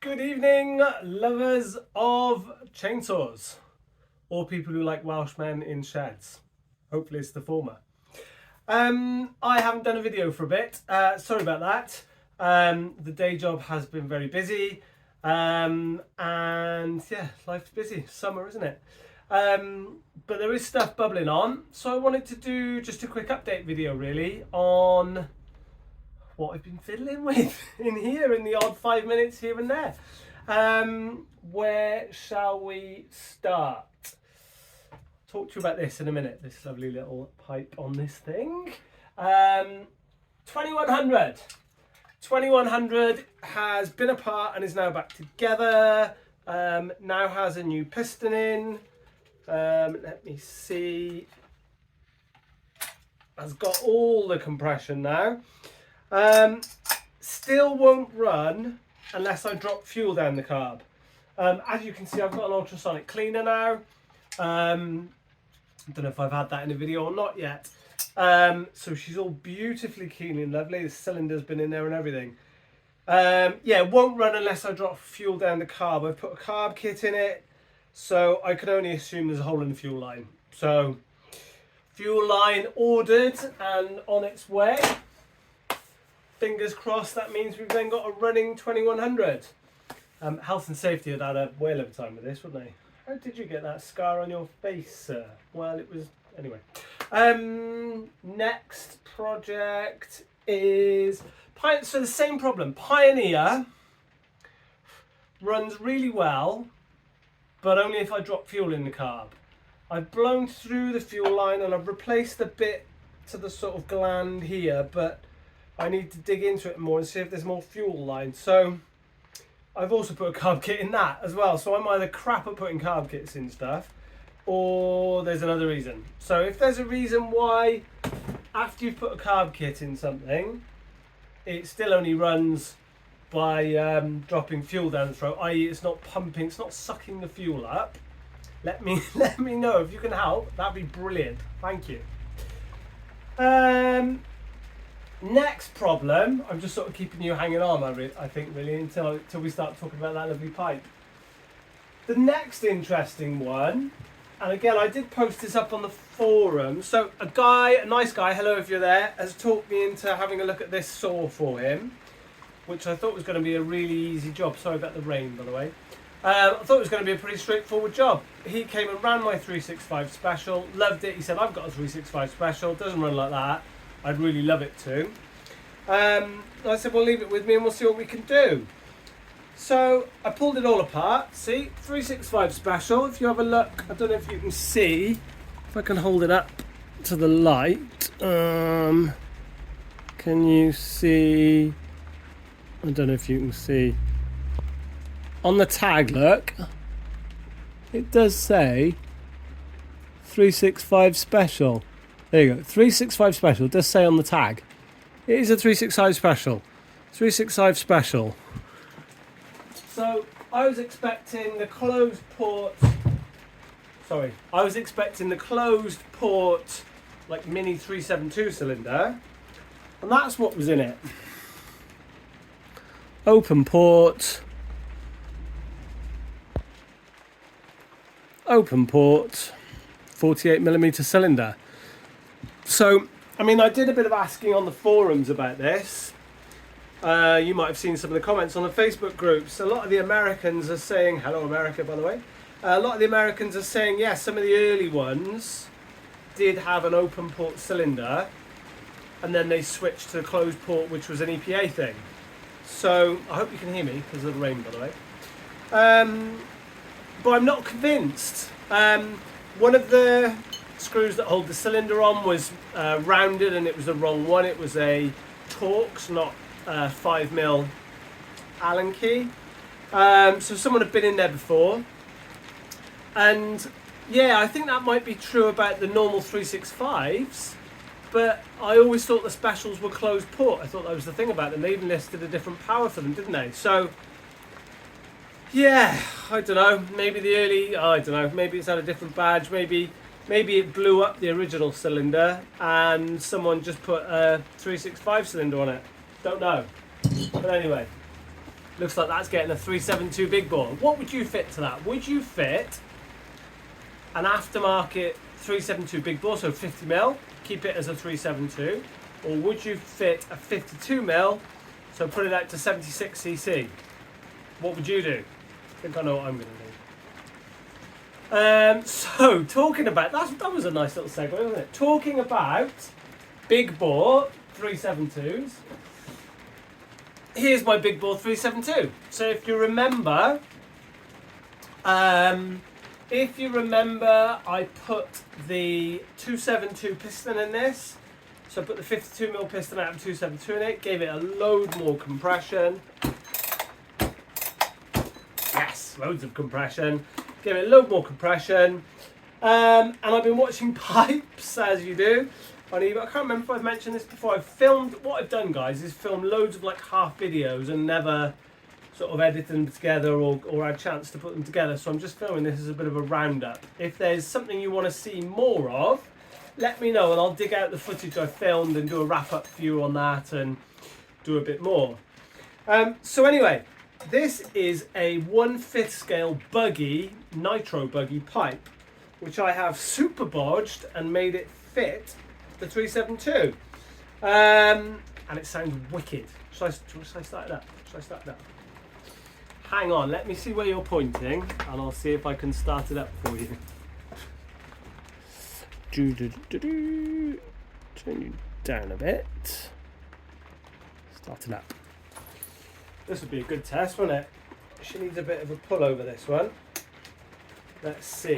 Good evening, lovers of chainsaws, or people who like Welshmen in sheds. Hopefully it's the former. I haven't done a video for a bit. Sorry about that. The day job has been very busy. And yeah, life's busy. Summer, isn't it? But there is stuff bubbling on. So I wanted to do just a quick update video really on what I've been fiddling with in here in the odd 5 minutes here and there. Where shall we start? Talk to you about this in a minute, this lovely little pipe on this thing. 2100. 2100 has been apart and is now back together. Now has a new piston in. Let me see. Has got all the compression now. Still won't run unless I drop fuel down the carb. As you can see, I've got an ultrasonic cleaner now. I don't know if I've had that in a video or not yet. So she's all beautifully clean and lovely. The cylinder's been in there and everything. Yeah, it won't run unless I drop fuel down the carb. I've put a carb kit in it, so I can only assume there's a hole in the fuel line. So fuel line ordered and on its way. Fingers crossed that means we've then got a running 2100. Health and safety had a whale of a time with this, wouldn't they? How did you get that scar on your face, sir? Well, it was... Anyway. Next project is... So the same problem. Pioneer runs really well, but only if I drop fuel in the carb. I've blown through the fuel line and I've replaced the bit to the sort of gland here, but I need to dig into it more and see if there's more fuel line. So I've also put a carb kit in that as well. So I'm either crap at putting carb kits in stuff, or there's another reason. So if there's a reason why after you've put a carb kit in something, it still only runs by dropping fuel down the throat, i.e. it's not pumping, it's not sucking the fuel up, let me know if you can help. That'd be brilliant. Thank you. Next problem, I'm just sort of keeping you hanging on, I think, really, until we start talking about that lovely pipe. The next interesting one, and again, I did post this up on the forum. So a nice guy, hello if you're there, has talked me into having a look at this saw for him, which I thought was going to be a really easy job. Sorry about the rain, by the way. I thought it was going to be a pretty straightforward job. He came and ran my 365 Special, loved it. He said, I've got a 365 Special, doesn't run like that. I'd really love it to. I said, well, leave it with me and we'll see what we can do. So I pulled it all apart. See, 365 Special. If you have a look, I don't know if you can see, if I can hold it up to the light. Can you see? I don't know if you can see. On the tag, look, it does say 365 Special. There you go, 365 Special, it does say on the tag. It is a 365 Special. 365 Special. So, I was expecting the closed port... Sorry, I was expecting the closed port, like mini 372 cylinder. And that's what was in it. Open port. Open port. 48mm cylinder. So, I mean, I did a bit of asking on the forums about this. You might have seen some of the comments on the Facebook groups. A lot of the Americans are saying, hello America, by the way. A lot of the Americans are saying, yes, some of the early ones did have an open port cylinder, and then they switched to the closed port, which was an EPA thing. So, I hope you can hear me, because of the rain, by the way. But I'm not convinced. One of the screws that hold the cylinder on was rounded and it was the wrong one. It was a Torx, not 5mm Allen key. So someone had been in there before. And yeah, I think that might be true about the normal 365s, but I always thought the Specials were closed port. I thought that was the thing about them. They even listed a different power for them, didn't they? So yeah, I don't know. Maybe the early, I don't know. Maybe it's had a different badge. Maybe it blew up the original cylinder and someone just put a 365 cylinder on it. Don't know. But anyway, Looks like that's getting a 372 big bore. What would you fit to that? Would you fit an aftermarket 372 big bore, so 50mm, keep it as a 372, or would you fit a 52mm, so put it out to 76cc? What would you do? I think I know what I'm going to do. So talking about that was a nice little segue, wasn't it? Talking about big bore 372s. Here's my big bore 372. So if you remember, I put the 272 piston in this. So I put the 52mm piston out of 272 in it, gave it a load more compression. Yes, loads of compression. Gave it a load more compression. And I've been watching pipes, as you do, on eBay. I can't remember if I've mentioned this before. What I've done, guys, is film loads of like half videos and never sort of edit them together or had a chance to put them together. So I'm just filming this as a bit of a roundup. If there's something you want to see more of, let me know and I'll dig out the footage I filmed and do a wrap-up for you on that and do a bit more. So anyway, this is a 1/5 scale buggy, nitro buggy pipe, which I have super bodged and made it fit the 372. And it sounds wicked. Should I start it up? Hang on, let me see where you're pointing and I'll see if I can start it up for you. Turn you down a bit. Start it up. This would be a good test, wouldn't it? She needs a bit of a pull over this one. Let's see.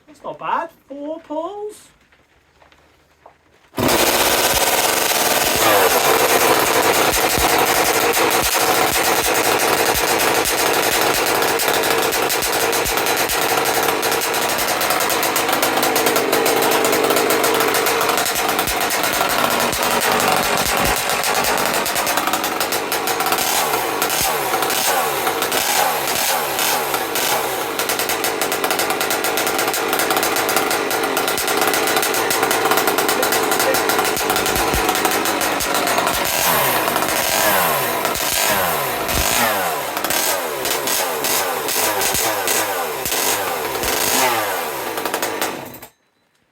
That's not bad. 4 pulls.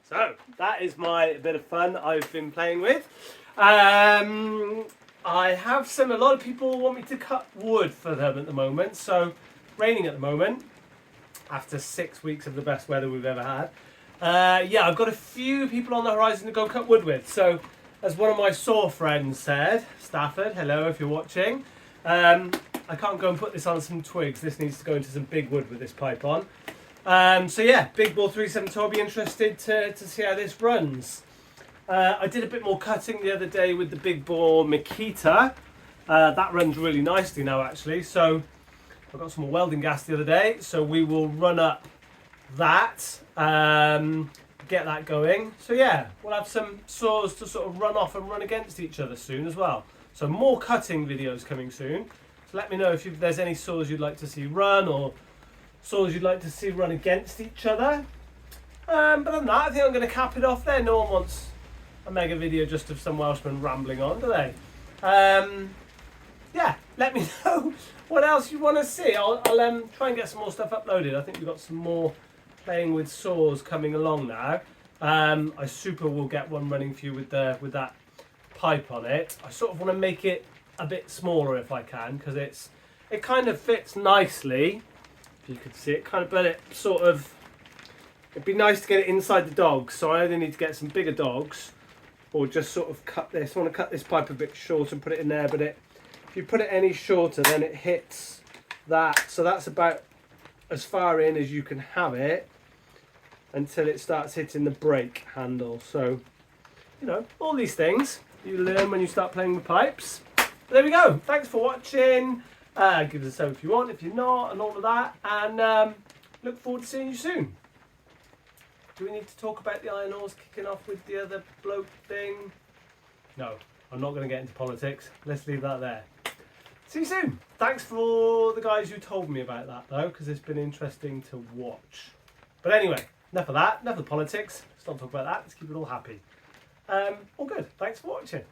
So that is my bit of fun I've been playing with. I have a lot of people want me to cut wood for them at the moment. So raining at the moment after 6 weeks of the best weather we've ever had. Yeah, I've got a few people on the horizon to go cut wood with. So as one of my saw friends said, Stafford, hello if you're watching, I can't go and put this on some twigs. This needs to go into some big wood with this pipe on. So yeah, big bore 372, I'll be interested to see how this runs. I did a bit more cutting the other day with the big bore Makita. That runs really nicely now actually. So I got some more welding gas the other day. So we will run up that, get that going. So yeah, we'll have some saws to sort of run off and run against each other soon as well. So more cutting videos coming soon. So let me know if there's any saws you'd like to see run or saws you'd like to see run against each other. But other than that, I think I'm going to cap it off there. No one wants a mega video just of some Welshmen rambling on, do they? Yeah, let me know what else you want to see. I'll try and get some more stuff uploaded. I think we've got some more playing with saws coming along now. I super will get one running for you with that pipe on it. I sort of want to make it a bit smaller if I can, because it kind of fits nicely. If you could see it, but it'd be nice to get it inside the dogs. So I either need to get some bigger dogs, or just sort of cut this. I want to cut this pipe a bit short and put it in there, but if you put it any shorter, then it hits that. So that's about as far in as you can have it until it starts hitting the brake handle. So, all these things you learn when you start playing with pipes. But there we go. Thanks for watching. Give us a sub if you want, if you're not, and all of that. And look forward to seeing you soon. Do we need to talk about the iron ores kicking off with the other bloke thing? No, I'm not going to get into politics. Let's leave that there. See you soon. Thanks for the guys who told me about that though, because it's been interesting to watch. But anyway, enough of that. Enough of the politics. Let's not talk about that. Let's keep it all happy. All good. Thanks for watching.